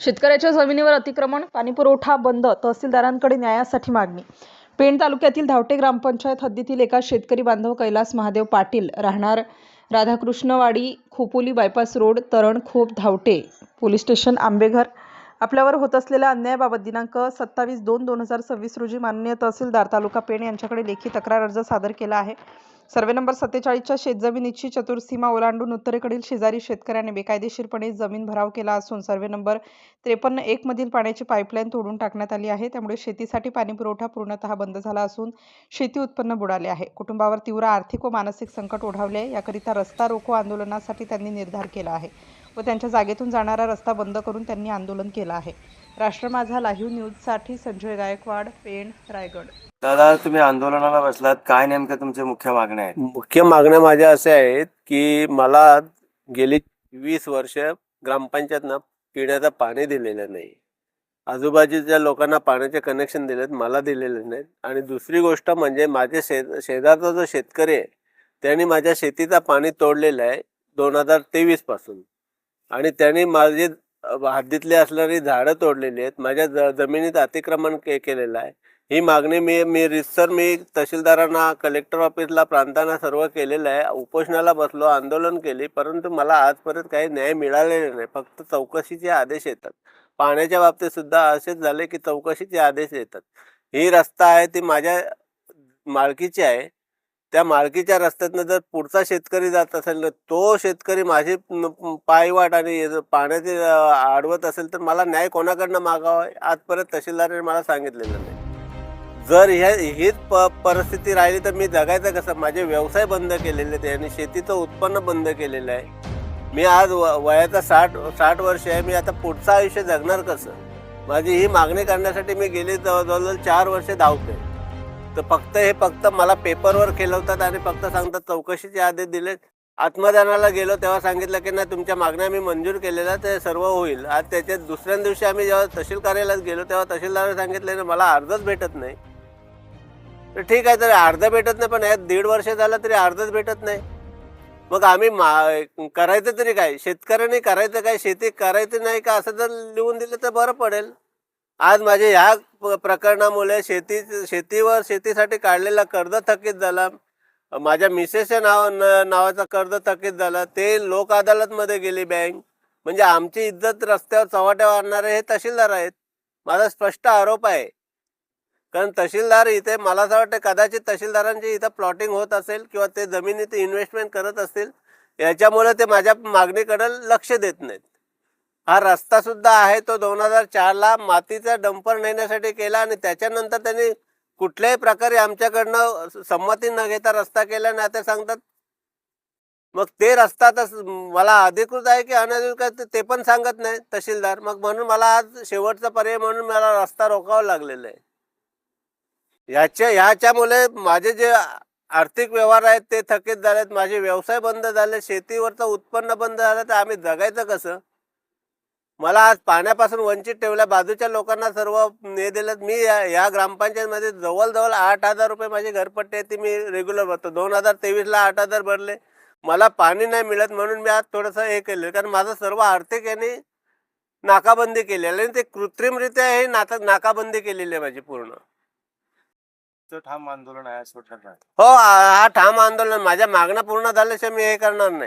शेतकऱ्याच्या जमिनीवर अतिक्रमण, पाणीपुरवठा बंद, तहसीलदारांकडे न्यायासाठी मागणी. पेण तालुक्यातील धावटे ग्रामपंचायत हद्दीतील एका शेतकरी बांधव कैलास महादेव पाटील राहणार Radhakrishnawadi, Khopoli bypass road, Tarankhop, Dhavate police station, Ambeghar आपल्यावर होत असलेल्या अन्यायाबाबत दिनांक 27/2/2026 रोजी माननीय तहसीलदार तालुका पेण यांच्याकडे लेखी तक्रार अर्ज सादर केला आहे. सर्वे नंबर 47च्या शेतजमिनीची चतुर्सीमा ओलांडून उत्तरेकडील शेजारी शेतकऱ्याने बेकायदेशीरपणे जमीन भराव केला असून सर्वे नंबर 53-1 मधील पाण्याची पाईपलाईन तोडून टाकण्यात आली आहे. त्यामुळे शेतीसाठी पाणीपुरवठा पूर्णतः बंद झाला असून शेती उत्पन्न बुडाले आहे. कुटुंबावर तीव्र आर्थिक व मानसिक संकट ओढावले आहे. याकरिता रस्ता रोको आंदोलनासाठी त्यांनी निर्धार केला आहे व त्यांच्या जागेतून जाणारा रस्ता बंद करून त्यांनी आंदोलन केलं आहे. राष्ट्र माझा लाईव्ह न्यूजसाठी संजय गायकवाड, पेण, रायगड. दादा, तुम्ही आंदोलनाला बसलात, काय नेमकं तुमच्या मुख्य मागण्या आहेत? मुख्य मागण्या माझ्या अशा आहेत की मला गेली 20 वर्ष ग्रामपंचायतनं पिण्याचं पाणी दिलेलं नाही. आजूबाजूच्या लोकांना पाण्याचे कनेक्शन दिलेत, मला दिलेले नाहीत. आणि दुसरी गोष्ट म्हणजे माझे शेजारचा जो शेतकरी आहे त्यांनी माझ्या शेतीचा पाणी तोडलेलं आहे 2023 पासून. आणि त्यांनी माझे हद्दीतले असणारी झाडं तोडलेली आहेत, माझ्या जमिनीत अतिक्रमण केलेलं आहे. ही मागणी मी रितसर तहसीलदारांना, कलेक्टर ऑफिसला, प्रांतांना सर्व केलेलं आहे. उपोषणाला बसलो, आंदोलन केली, परंतु मला आजपर्यंत काही न्याय मिळालेला नाही. फक्त चौकशीचे आदेश येतात. पाण्याच्या बाबतीत सुद्धा असेच झाले की चौकशीचे आदेश येतात. ही रस्ता आहे ती माझ्या मालकीची आहे. त्या मालकीच्या रस्त्यातनं जर पुढचा शेतकरी जात असेल, तो शेतकरी माझी पायवाट आणि पाण्याचे अडवत असेल तर मला न्याय कोणाकडनं मागावा आजपर्यंत तहसीलदाराने मला सांगितलेलं नाही. जर हीच परिस्थिती राहिली तर मी जगायचं कसं? माझे व्यवसाय बंद केलेले आहेत आणि शेतीचं उत्पन्न बंद केलेलं आहे. मी आज वयाचा 60 वर्ष आहे. मी आता पुढचं आयुष्य जगणार कसं? माझी ही मागणी करण्यासाठी मी गेली जवळजवळ 4 वर्ष धावते. तर फक्त मला पेपरवर खेळवतात आणि फक्त सांगतात चौकशीचे आदेश दिलेत. आत्मदानाला गेलो तेव्हा सांगितलं की नाही, तुमच्या मागण्या मी मंजूर केलेल्या, ते सर्व होईल. आज त्याच्या दुसऱ्या दिवशी आम्ही जेव्हा तहसील कार्यालयात गेलो तेव्हा तहसीलदाराने सांगितलं ना मला अर्धच भेटत नाही. तर ठीक आहे, तरी अर्ध भेटत नाही, पण यात 1.5 वर्ष झालं तरी अर्धच भेटत नाही. मग आम्ही करायचं तरी काय? शेतकऱ्यांनी करायचं काय? शेती करायची नाही का असं जर लिहून दिलं तर बरं पडेल. आज माझे ह्या प्रकरणामुळे शेतीसाठी काढलेला कर्ज थकीत झाला. माझ्या मिसेसच्या नावाचा कर्ज थकीत झाला. ते लोक अदालतमध्ये गेली बँक. म्हणजे आमची इज्जत रस्त्यावर चव्हाट्यावर आणणारे हे तहसीलदार आहेत. माझा स्पष्ट आरोप आहे. कारण तहसीलदार इथे, मला असं वाटतं कदाचित तहसीलदारांची इथं प्लॉटिंग होत असेल किंवा ते जमिनीत इन्व्हेस्टमेंट करत असतील. याच्यामुळे ते माझ्या मागणीकडे लक्ष देत नाहीत. हा रस्ता सुद्धा आहे तो 2004ला मातीचा डंपर नेण्यासाठी केला आणि त्याच्यानंतर त्यांनी कुठल्याही प्रकारे आमच्याकडनं संमती न घेता रस्ता केला आणि आता सांगतात मग ते रस्ता तर मला अधिकृत आहे की अनधिकृत ते पण सांगत नाही तहसीलदार. मग म्हणून मला आज शेवटचा पर्याय म्हणून मला रस्ता रोखावा लागलेला आहे. ह्याच्यामुळे माझे जे आर्थिक व्यवहार आहेत ते थकीत झालेत, माझे व्यवसाय बंद झाले, शेतीवरचं उत्पन्न बंद झालं, तर आम्ही जगायचं कसं? मला आज पाण्यापासून वंचित ठेवल्या. बाजूच्या लोकांना सर्व हे दिलं. मी या ग्रामपंचायतमध्ये जवळजवळ 8,000 रुपये माझी घरपट्टी आहे ती मी रेग्युलर भरतो. 2023ला 8,000 भरले. मला पाणी नाही मिळत म्हणून मी आज थोडंसं हे केलं, कारण माझं सर्व आर्थिक याने नाकाबंदी केलेली आहे. ते कृत्रिमरित्या हे नाकाबंदी केलेली आहे माझी पूर्ण. ठाम आंदोलन आहे असं वाटतं. हो, हा ठाम आंदोलन. माझ्या मागण्या पूर्ण झाल्याशिवाय मी हे करणार नाही.